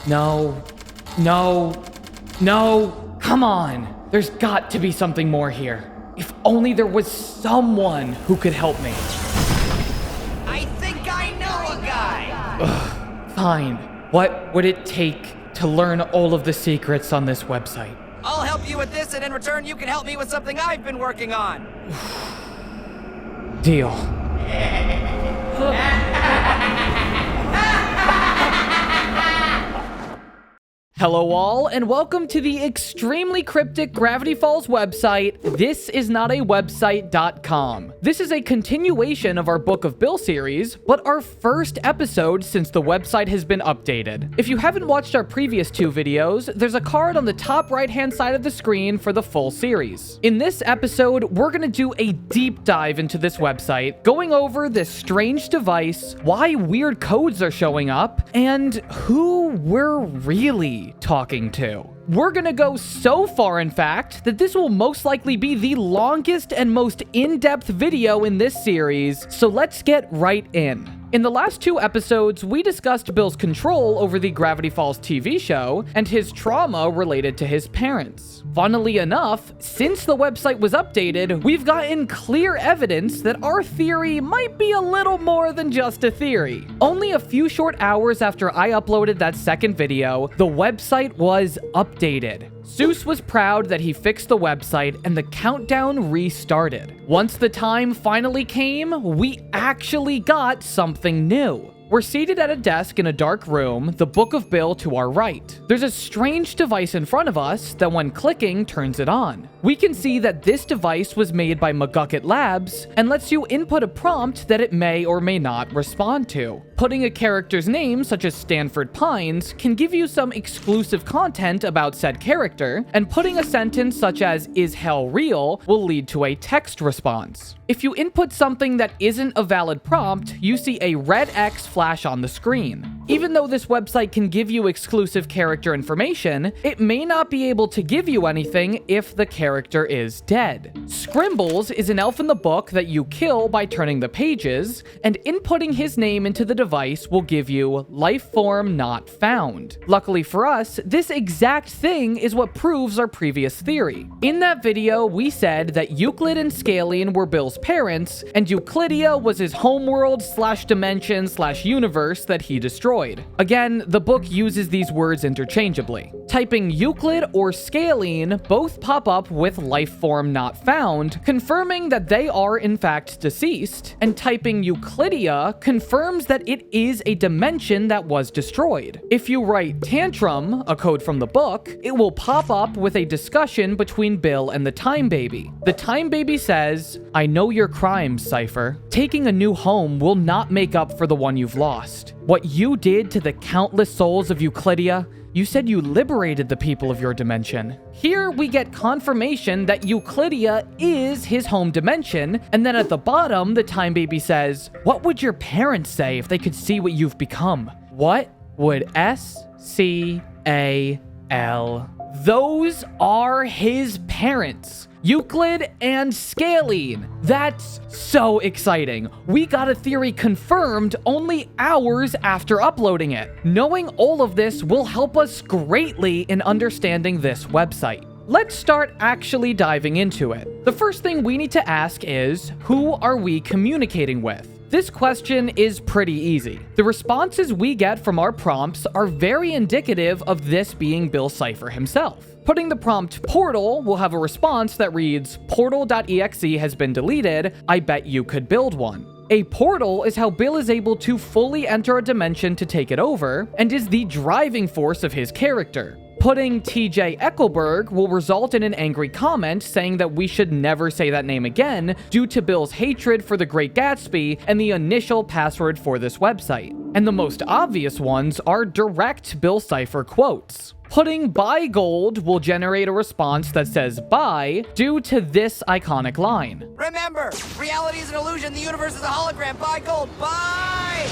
No. No. No. Come on. There's got to be something more here. If only there was someone who could help me. I think I know a guy. Ugh, fine. What would it take to learn all of the secrets on this website? I'll help you with this, and in return, you can help me with something I've been working on. Deal. Hello all, and welcome to the extremely cryptic Gravity Falls website, thisisnotawebsite.com. This is a continuation of our Book of Bill series, but our first episode since the website has been updated. If you haven't watched our previous two videos, there's a card on the top right-hand side of the screen for the full series. In this episode, we're gonna do a deep dive into this website, going over this strange device, why weird codes are showing up, and who we're really talking to. We're gonna go so far, in fact, that this will most likely be the longest and most in-depth video in this series, so let's get right in. In the last two episodes, we discussed Bill's control over the Gravity Falls TV show and his trauma related to his parents. Funnily enough, since the website was updated, we've gotten clear evidence that our theory might be a little more than just a theory. Only a few short hours after I uploaded that second video, the website was updated. Zeus was proud that he fixed the website and the countdown restarted. Once the time finally came, we actually got something new. We're seated at a desk in a dark room, the Book of Bill to our right. There's a strange device in front of us that when clicking turns it on. We can see that this device was made by McGucket Labs and lets you input a prompt that it may or may not respond to. Putting a character's name, such as Stanford Pines, can give you some exclusive content about said character, and putting a sentence such as "Is hell real?" will lead to a text response. If you input something that isn't a valid prompt, you see a red X flash on the screen. Even though this website can give you exclusive character information, it may not be able to give you anything if the character is dead. Scrimbles is an elf in the book that you kill by turning the pages, and inputting his name into the device will give you life form not found. Luckily for us, this exact thing is what proves our previous theory. In that video, we said that Euclid and Scalene were Bill's parents, and Euclidia was his homeworld / dimension / universe that he destroyed. Again, the book uses these words interchangeably. Typing Euclid or Scalene both pop up with life form not found, confirming that they are in fact deceased, and typing Euclidia confirms that it is a dimension that was destroyed. If you write Tantrum, a code from the book, it will pop up with a discussion between Bill and the Time Baby. The Time Baby says, "I know your crimes, Cipher. Taking a new home will not make up for the one you've lost. What you did to the countless souls of Euclidia, you said you liberated the people of your dimension." Here we get confirmation that Euclidia is his home dimension, and then at the bottom, the Time Baby says, "What would your parents say if they could see what you've become?" What would S-C-A-L? Those are his parents. Euclid and Scalene. That's so exciting. We got a theory confirmed only hours after uploading it. Knowing all of this will help us greatly in understanding this website. Let's start actually diving into it. The first thing we need to ask is, who are we communicating with? This question is pretty easy. The responses we get from our prompts are very indicative of this being Bill Cipher himself. Putting the prompt portal will have a response that reads, "Portal.exe has been deleted. I bet you could build one." A portal is how Bill is able to fully enter a dimension to take it over, and is the driving force of his character. Putting TJ Eckelberg will result in an angry comment saying that we should never say that name again due to Bill's hatred for The Great Gatsby and the initial password for this website. And the most obvious ones are direct Bill Cipher quotes. Putting buy gold will generate a response that says buy due to this iconic line. Remember, reality is an illusion, the universe is a hologram, buy gold, buy!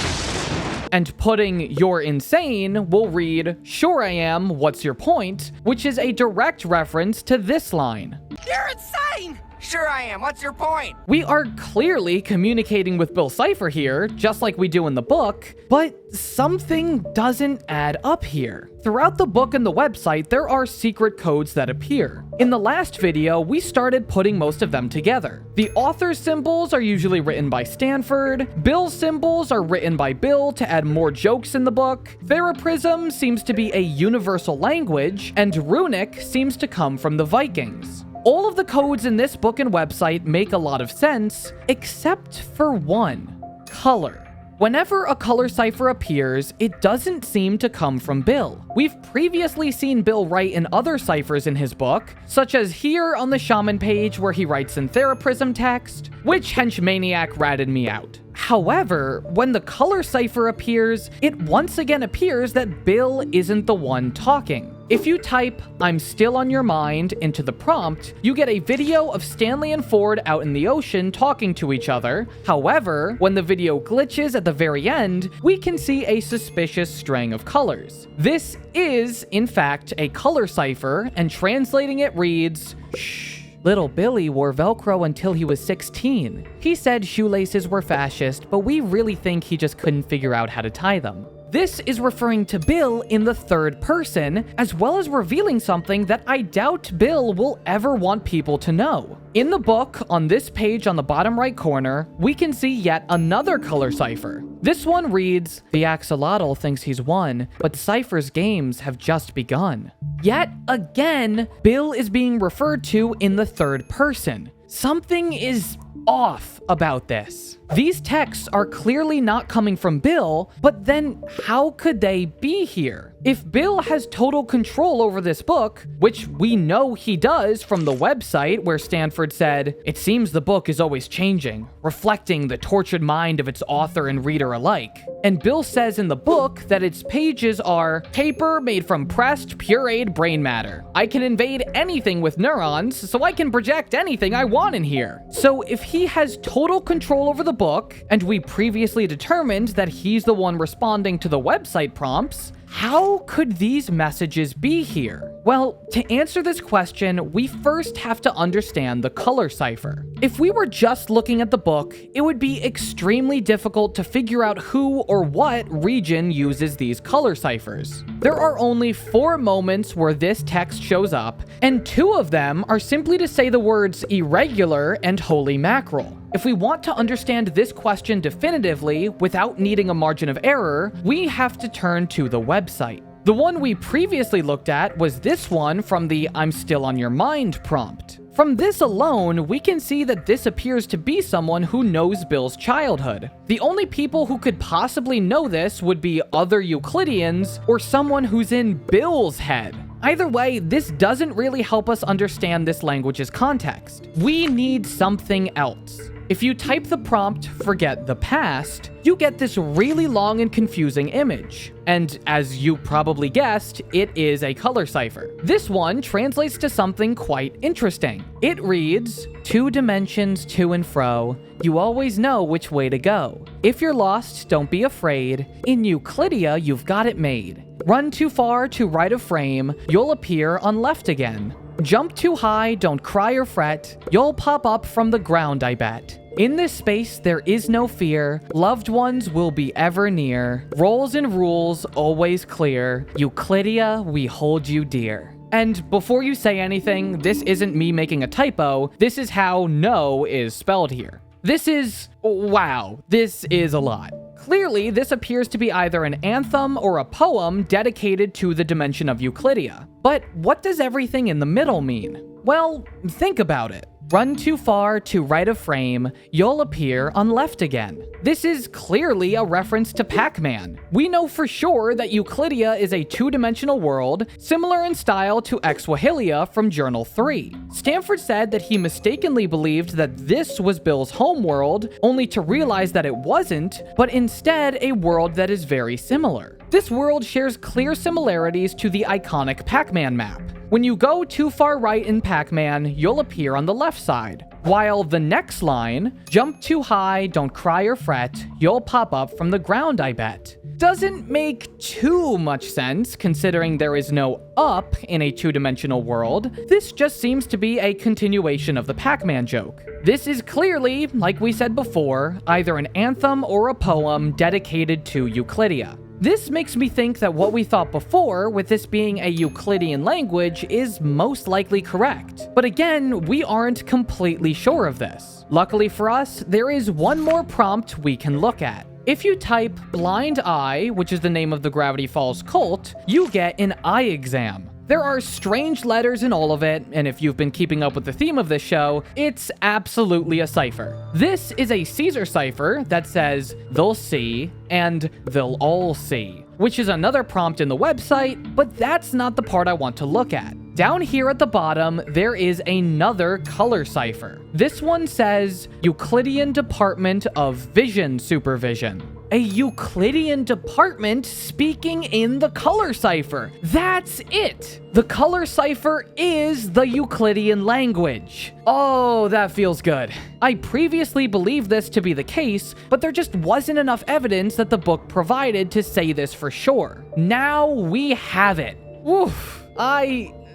And putting "you're insane" will read, "Sure I am, what's your point?" which is a direct reference to this line. You're insane! Sure I am. What's your point? We are clearly communicating with Bill Cipher here, just like we do in the book, but something doesn't add up here. Throughout the book and the website, there are secret codes that appear. In the last video, we started putting most of them together. The author's symbols are usually written by Stanford, Bill's symbols are written by Bill to add more jokes in the book, Theraprism seems to be a universal language, and Runic seems to come from the Vikings. All of the codes in this book and website make a lot of sense, except for one: color. Whenever a color cipher appears, it doesn't seem to come from Bill. We've previously seen Bill write in other ciphers in his book, such as here on the Shaman page where he writes in Theraprism text, which henchmaniac ratted me out. However, when the color cipher appears, it once again appears that Bill isn't the one talking. If you type "I'm still on your mind" into the prompt, you get a video of Stanley and Ford out in the ocean talking to each other. However, when the video glitches at the very end, we can see a suspicious string of colors. This is, in fact, a color cipher, and translating it reads, "Shh. Little Billy wore Velcro until he was 16. He said shoelaces were fascist, but we really think he just couldn't figure out how to tie them." This is referring to Bill in the third person, as well as revealing something that I doubt Bill will ever want people to know. In the book, on this page on the bottom right corner, we can see yet another color cipher. This one reads, "The axolotl thinks he's won, but Cipher's games have just begun." Yet again, Bill is being referred to in the third person. Something is off about this. These texts are clearly not coming from Bill, but then how could they be here? If Bill has total control over this book, which we know he does from the website where Stanford said, "It seems the book is always changing, reflecting the tortured mind of its author and reader alike." And Bill says in the book that its pages are paper made from pressed, pureed brain matter. I can invade anything with neurons, so I can project anything I want in here. So if he has total control over the book, and we previously determined that he's the one responding to the website prompts, how could these messages be here? Well, to answer this question, we first have to understand the color cipher. If we were just looking at the book, it would be extremely difficult to figure out who or what region uses these color ciphers. There are only 4 moments where this text shows up, and 2 of them are simply to say the words irregular and holy mackerel. If we want to understand this question definitively without needing a margin of error, we have to turn to the website. The one we previously looked at was this one from the "I'm still on your mind" prompt. From this alone, we can see that this appears to be someone who knows Bill's childhood. The only people who could possibly know this would be other Euclideans or someone who's in Bill's head. Either way, this doesn't really help us understand this language's context. We need something else. If you type the prompt, "forget the past," you get this really long and confusing image. And as you probably guessed, it is a color cipher. This one translates to something quite interesting. It reads, "2 dimensions to and fro, you always know which way to go. If you're lost, don't be afraid. In Euclidia, you've got it made. Run too far to right of frame, you'll appear on left again. Jump too high, don't cry or fret, you'll pop up from the ground, I bet. In this space, there is no fear, loved ones will be ever near, roles and rules always clear, Euclidia, we hold you dear." And before you say anything, this isn't me making a typo, this is how "no" is spelled here. This is... wow, this is a lot. Clearly, this appears to be either an anthem or a poem dedicated to the dimension of Euclidia. But what does everything in the middle mean? Well, think about it. Run too far to right of frame, you'll appear on left again. This is clearly a reference to Pac-Man. We know for sure that Euclidia is a 2-dimensional world, similar in style to Exwahilia from Journal 3. Stanford said that he mistakenly believed that this was Bill's home world, only to realize that it wasn't, but instead a world that is very similar. This world shares clear similarities to the iconic Pac-Man map. When you go too far right in Pac-Man, you'll appear on the left side. While the next line, "Jump too high, don't cry or fret, you'll pop up from the ground, I bet." Doesn't make too much sense considering there is no up in a two-dimensional world. This just seems to be a continuation of the Pac-Man joke. This is clearly, like we said before, either an anthem or a poem dedicated to Euclidia. This makes me think that what we thought before, with this being a Euclidean language, is most likely correct. But again, we aren't completely sure of this. Luckily for us, there is one more prompt we can look at. If you type blind eye, which is the name of the Gravity Falls cult, you get an eye exam. There are strange letters in all of it, and if you've been keeping up with the theme of this show, it's absolutely a cipher. This is a Caesar cipher that says, "They'll see," and "They'll all see," which is another prompt in the website, but that's not the part I want to look at. Down here at the bottom, there is another color cipher. This one says, Euclidean Department of Vision Supervision. A Euclidean department speaking in the color cipher. That's it. The color cipher is the Euclidean language. Oh, that feels good. I previously believed this to be the case, but there just wasn't enough evidence that the book provided to say this for sure. Now we have it. Oof.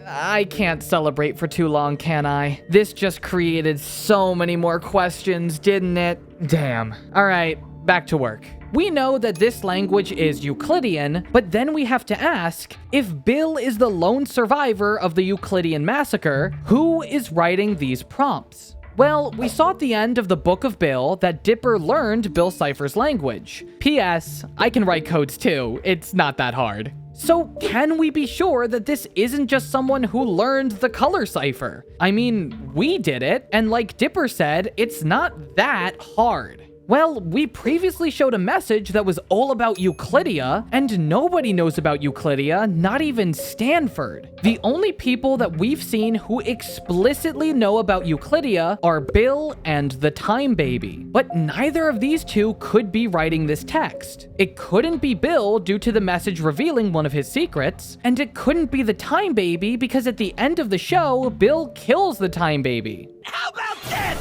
I can't celebrate for too long, can I? This just created so many more questions, didn't it? Damn. All right, back to work. We know that this language is Euclidean, but then we have to ask, if Bill is the lone survivor of the Euclidean massacre, who is writing these prompts? Well, we saw at the end of the Book of Bill that Dipper learned Bill Cipher's language. P.S. I can write codes too, it's not that hard. So can we be sure that this isn't just someone who learned the color cipher? I mean, we did it, and like Dipper said, it's not that hard. Well, we previously showed a message that was all about Euclidia, and nobody knows about Euclidia, not even Stanford. The only people that we've seen who explicitly know about Euclidia are Bill and the Time Baby. But neither of these two could be writing this text. It couldn't be Bill due to the message revealing one of his secrets, and it couldn't be the Time Baby because at the end of the show, Bill kills the Time Baby. How about this?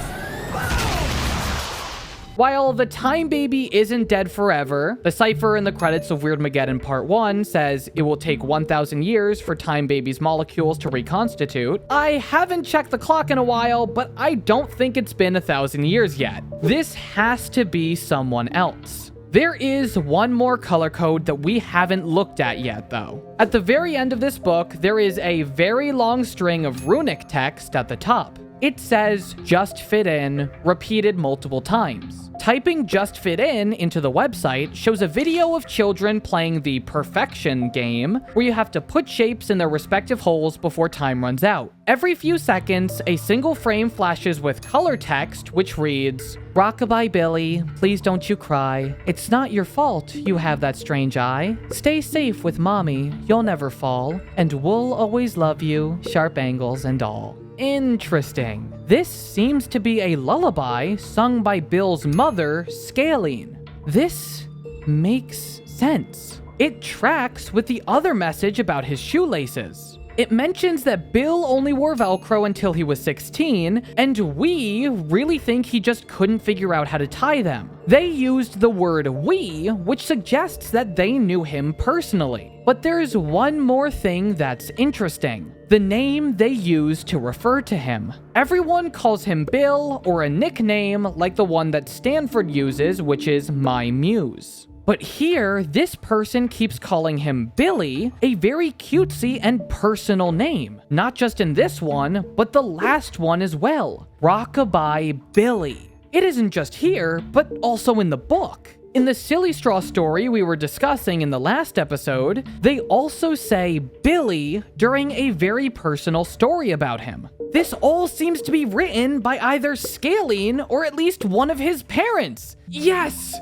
While the Time Baby isn't dead forever, the cipher in the credits of Weirdmageddon Part 1 says it will take 1,000 years for Time Baby's molecules to reconstitute. I haven't checked the clock in a while, but I don't think it's been 1,000 years yet. This has to be someone else. There is one more color code that we haven't looked at yet, though. At the very end of this book, there is a very long string of runic text at the top. It says, "Just fit in," repeated multiple times. Typing "just fit in" into the website shows a video of children playing the perfection game, where you have to put shapes in their respective holes before time runs out. Every few seconds, a single frame flashes with color text, which reads, "Rockabye Billy, please don't you cry. It's not your fault you have that strange eye. Stay safe with mommy, you'll never fall. And we'll always love you, sharp angles and all." Interesting. This seems to be a lullaby sung by Bill's mother, Scalene. This makes sense. It tracks with the other message about his shoelaces. It mentions that Bill only wore Velcro until he was 16, and we really think he just couldn't figure out how to tie them. They used the word "we," which suggests that they knew him personally. But there's one more thing that's interesting. The name they use to refer to him. Everyone calls him Bill or a nickname like the one that Stanford uses, which is My Muse. But here, this person keeps calling him Billy, a very cutesy and personal name. Not just in this one, but the last one as well. Rockabye Billy. It isn't just here, but also in the book. In the Silly Straw story we were discussing in the last episode, they also say Billy during a very personal story about him. This all seems to be written by either Scalene or at least one of his parents. Yes!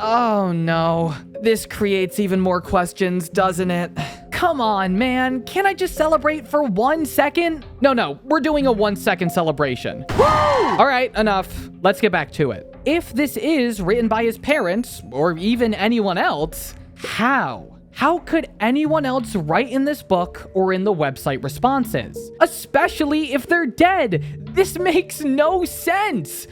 Oh no. This creates even more questions, doesn't it? Come on, man. Can't I just celebrate for 1 second? No, we're doing a 1 second celebration. Woo! All right, enough. Let's get back to it. If this is written by his parents, or even anyone else, how? How could anyone else write in this book or in the website responses? Especially if they're dead. This makes no sense.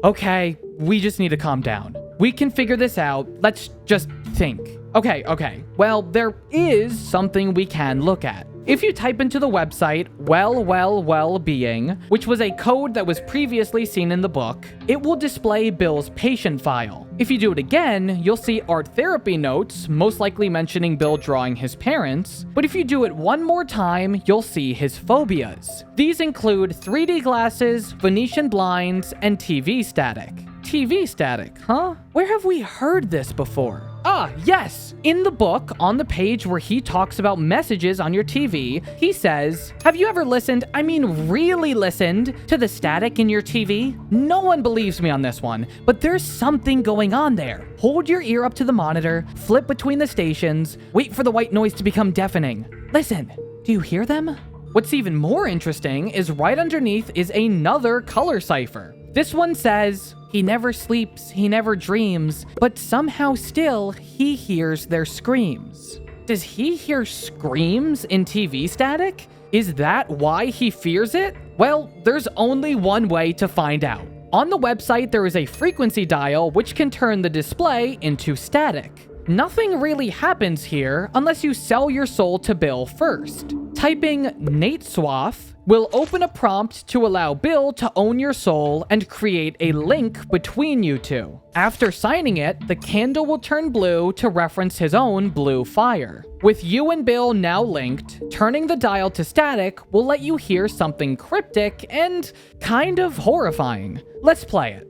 Okay, we just need to calm down. We can figure this out. Let's just think. Okay. Well, there is something we can look at. If you type into the website well-being, which was a code that was previously seen in the book, it will display Bill's patient file. If you do it again, you'll see art therapy notes, most likely mentioning Bill drawing his parents, but if you do it one more time, you'll see his phobias. These include 3D glasses, Venetian blinds, and TV static. TV static, huh? Where have we heard this before? Ah, yes! In the book, on the page where he talks about messages on your TV, he says, have you ever really listened to the static in your TV? No one believes me on this one, but there's something going on there. Hold your ear up to the monitor, flip between the stations, wait for the white noise to become deafening. Listen, do you hear them? What's even more interesting is right underneath is another color cipher. This one says, he never sleeps, he never dreams, but somehow still he hears their screams. Does he hear screams in TV static? Is that why he fears it? Well, there's only one way to find out. On the website, there is a frequency dial which can turn the display into static. Nothing really happens here unless you sell your soul to Bill first. Typing Nate Swaff will open a prompt to allow Bill to own your soul and create a link between you two. After signing it, the candle will turn blue to reference his own blue fire. With you and Bill now linked, turning the dial to static will let you hear something cryptic and kind of horrifying. Let's play it.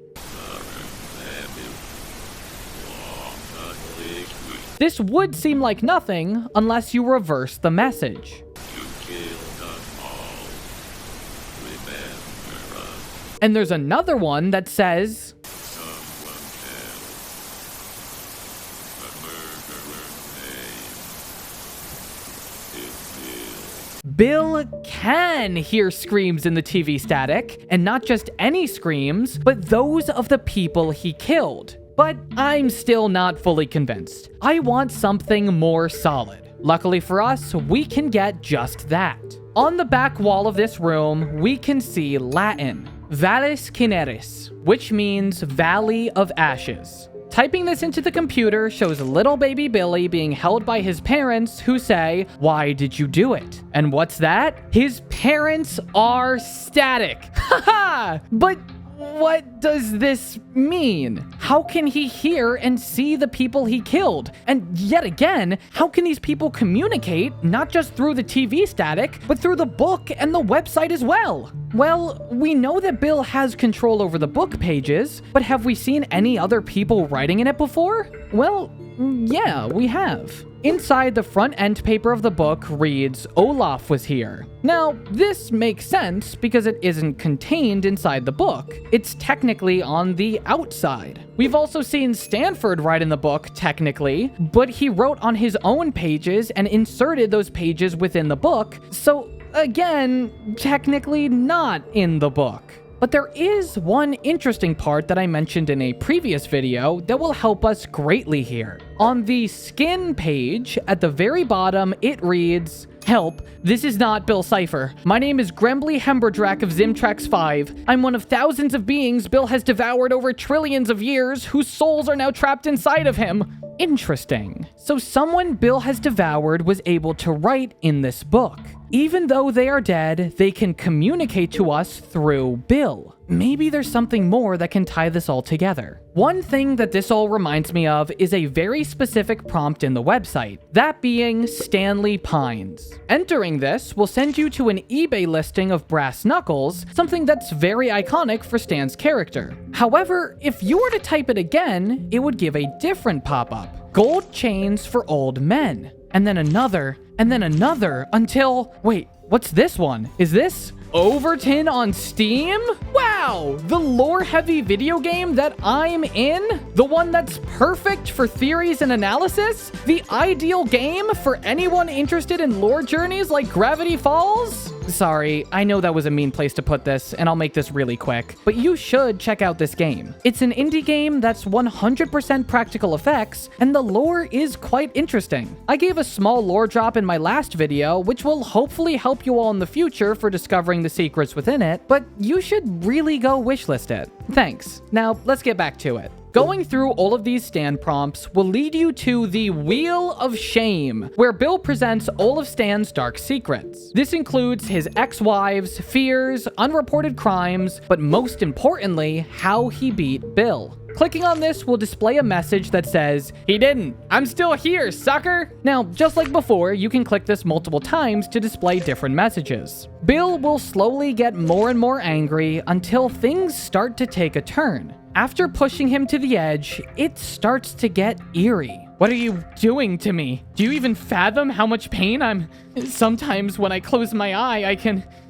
This would seem like nothing unless you reverse the message. And there's another one that says, Bill can hear screams in the TV static, and not just any screams, but those of the people he killed. But I'm still not fully convinced. I want something more solid. Luckily for us, we can get just that. On the back wall of this room, we can see Latin, Valles Cineris, which means Valley of Ashes. Typing this into the computer shows little baby Billy being held by his parents who say, why did you do it? And what's that? His parents are static. Haha! But what does this mean? How can he hear and see the people he killed? And yet again, how can these people communicate, not just through the TV static, but through the book and the website as well? Well, we know that Bill has control over the book pages, but have we seen any other people writing in it before? Well, yeah, we have. Inside the front end paper of the book reads, Olaf was here. Now, this makes sense because it isn't contained inside the book. It's technically on the outside. We've also seen Stanford write in the book, technically, but he wrote on his own pages and inserted those pages within the book, so again, technically not in the book. But there is one interesting part that I mentioned in a previous video that will help us greatly here. On the skin page, at the very bottom, it reads, Help, this is not Bill Cipher. My name is Grembly Hemberdrak of Zimtrax 5. I'm one of thousands of beings Bill has devoured over trillions of years whose souls are now trapped inside of him. Interesting. So someone Bill has devoured was able to write in this book. Even though they are dead, they can communicate to us through Bill. Maybe there's something more that can tie this all together. One thing that this all reminds me of is a very specific prompt in the website, that being Stanley Pines. Entering this will send you to an eBay listing of brass knuckles, something that's very iconic for Stan's character. However, if you were to type it again, it would give a different pop-up. Gold chains for old men. And then another, until... Wait, what's this one? Is this OVERTON on Steam? Wow, the lore-heavy video game that I'm in? The one that's perfect for theories and analysis? The ideal game for anyone interested in lore journeys like Gravity Falls? Sorry, I know that was a mean place to put this, and I'll make this really quick, but you should check out this game. It's an indie game that's 100% practical effects, and the lore is quite interesting. I gave a small lore drop in my last video, which will hopefully help you all in the future for discovering the secrets within it, but you should really go wishlist it. Thanks. Now, let's get back to it. Going through all of these stand prompts will lead you to the Wheel of Shame, where Bill presents all of Stan's dark secrets. This includes his ex-wives, fears, unreported crimes, but most importantly, how he beat Bill. Clicking on this will display a message that says, "He didn't. I'm still here, sucker!" Now, just like before, you can click this multiple times to display different messages. Bill will slowly get more and more angry until things start to take a turn. After pushing him to the edge, it starts to get eerie. "What are you doing to me? Do you even fathom how much pain I'm... Sometimes when I close my eye,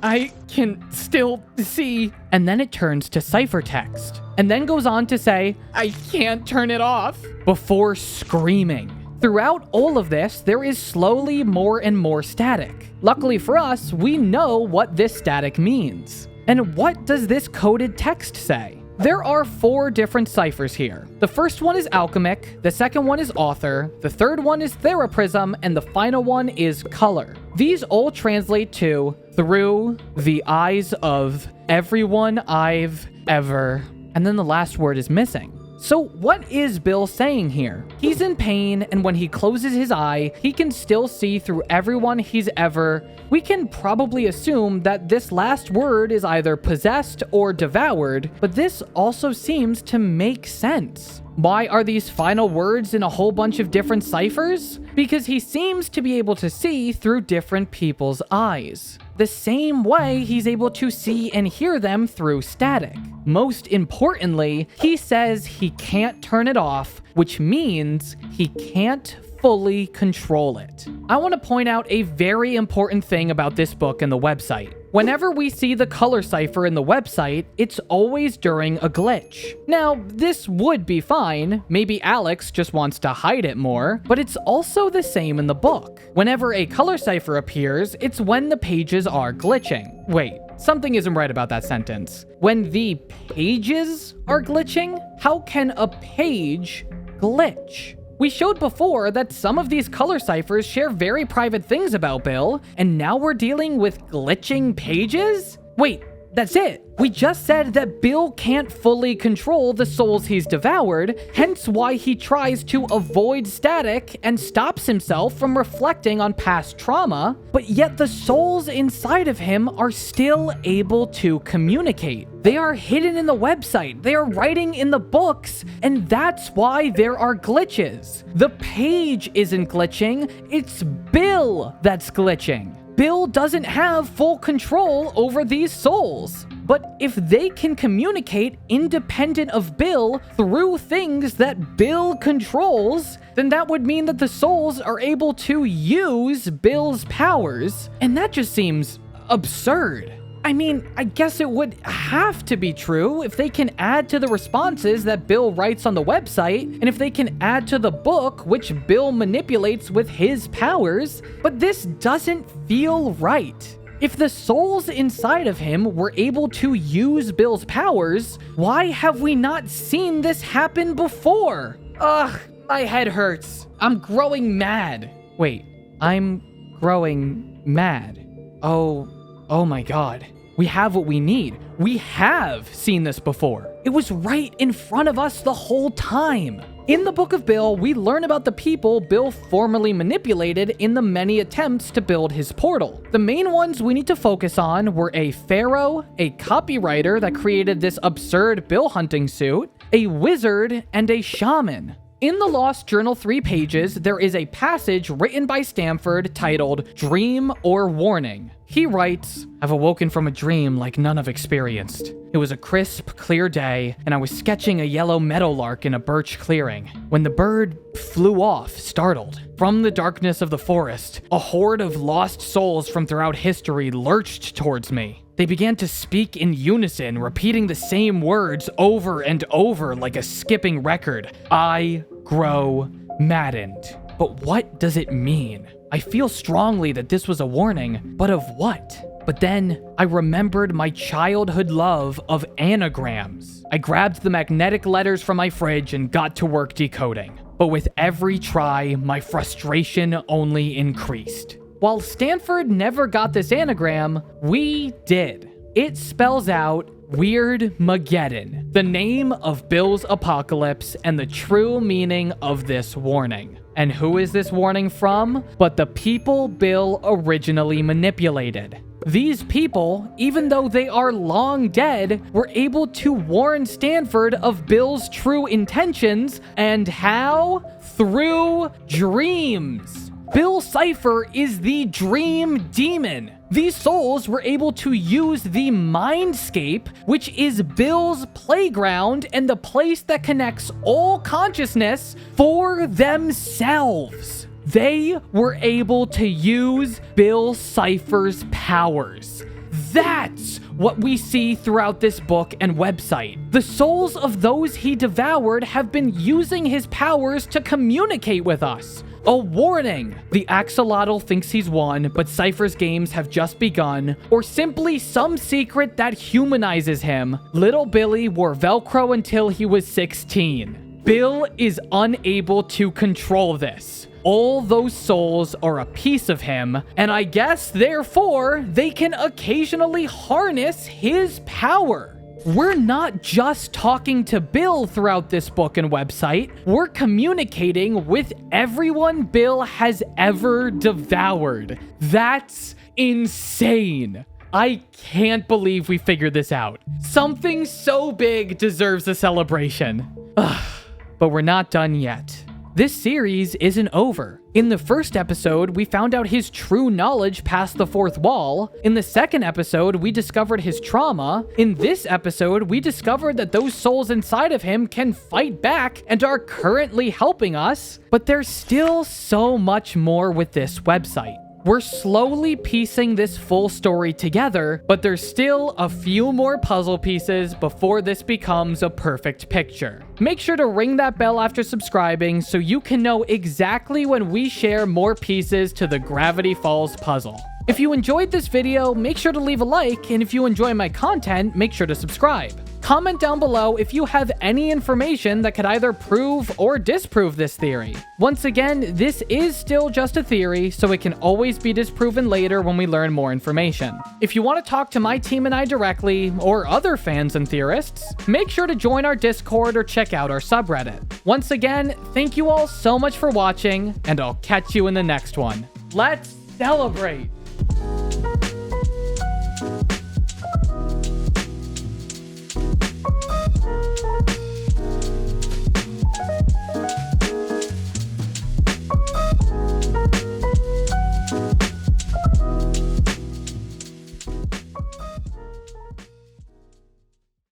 I can still see..." And then it turns to ciphertext, and then goes on to say, "I can't turn it off," before screaming. Throughout all of this, there is slowly more and more static. Luckily for us, we know what this static means. And what does this coded text say? There are 4 different ciphers here. The first one is alchemic, the second one is author, the third one is theraprism, and the final one is color. These all translate to "through the eyes of everyone I've ever..." And then the last word is missing. So what is Bill saying here? He's in pain, and when he closes his eye, he can still see through everyone he's ever... We can probably assume that this last word is either possessed or devoured, but this also seems to make sense. Why are these final words in a whole bunch of different ciphers? Because he seems to be able to see through different people's eyes. The same way he's able to see and hear them through static. Most importantly, he says he can't turn it off, which means he can't fully control it. I want to point out a very important thing about this book and the website. Whenever we see the color cipher in the website, it's always during a glitch. Now, this would be fine. Maybe Alex just wants to hide it more, but it's also the same in the book. Whenever a color cipher appears, it's when the pages are glitching. Wait, something isn't right about that sentence. When the pages are glitching? How can a page glitch? We showed before that some of these color ciphers share very private things about Bill, and now we're dealing with glitching pages? Wait, that's it. We just said that Bill can't fully control the souls he's devoured, hence why he tries to avoid static and stops himself from reflecting on past trauma, but yet the souls inside of him are still able to communicate. They are hidden in the website, they are writing in the books, and that's why there are glitches. The page isn't glitching, it's Bill that's glitching. Bill doesn't have full control over these souls. But if they can communicate independent of Bill through things that Bill controls, then that would mean that the souls are able to use Bill's powers, and that just seems absurd. I mean, I guess it would have to be true if they can add to the responses that Bill writes on the website, and if they can add to the book, which Bill manipulates with his powers, but this doesn't feel right. If the souls inside of him were able to use Bill's powers, why have we not seen this happen before? Ugh, my head hurts. I'm growing mad. Wait, I'm growing mad. Oh my god. We have what we need. We have seen this before. It was right in front of us the whole time. In the Book of Bill, we learn about the people Bill formerly manipulated in the many attempts to build his portal. The main ones we need to focus on were a pharaoh, a copywriter that created this absurd Bill hunting suit, a wizard, and a shaman. In the Lost Journal 3 pages, there is a passage written by Stanford titled Dream or Warning. He writes, "I've awoken from a dream like none I've experienced. It was a crisp, clear day, and I was sketching a yellow meadowlark in a birch clearing, when the bird flew off, startled. From the darkness of the forest, a horde of lost souls from throughout history lurched towards me. They began to speak in unison, repeating the same words over and over like a skipping record. I grow maddened. But what does it mean? I feel strongly that this was a warning, but of what? But then I remembered my childhood love of anagrams. I grabbed the magnetic letters from my fridge and got to work decoding. But with every try, my frustration only increased. While Stanford never got this anagram, we did. It spells out Weirdmageddon, the name of Bill's apocalypse and the true meaning of this warning. And who is this warning from? But the people Bill originally manipulated. These people, even though they are long dead, were able to warn Stanford of Bill's true intentions. And how? Through dreams. Bill Cipher is the dream demon. These souls were able to use the mindscape, which is Bill's playground and the place that connects all consciousness, for themselves. They were able to use Bill Cipher's powers. That's what we see throughout this book and website. The souls of those he devoured have been using his powers to communicate with us. A warning! The axolotl thinks he's won, but Cipher's games have just begun, or simply some secret that humanizes him. Little Billy wore Velcro until he was 16. Bill is unable to control this. All those souls are a piece of him, and I guess, therefore, they can occasionally harness his power. We're not just talking to Bill throughout this book and website, we're communicating with everyone Bill has ever devoured. That's insane. I can't believe we figured this out. Something so big deserves a celebration. But we're not done yet. This series isn't over. In the first episode, we found out his true knowledge past the fourth wall. In the second episode, we discovered his trauma. In this episode, we discovered that those souls inside of him can fight back and are currently helping us. But there's still so much more with this website. We're slowly piecing this full story together, but there's still a few more puzzle pieces before this becomes a perfect picture. Make sure to ring that bell after subscribing so you can know exactly when we share more pieces to the Gravity Falls puzzle. If you enjoyed this video, make sure to leave a like, and if you enjoy my content, make sure to subscribe. Comment down below if you have any information that could either prove or disprove this theory. Once again, this is still just a theory, so it can always be disproven later when we learn more information. If you want to talk to my team and I directly, or other fans and theorists, make sure to join our Discord or check out our subreddit. Once again, thank you all so much for watching, and I'll catch you in the next one. Let's celebrate!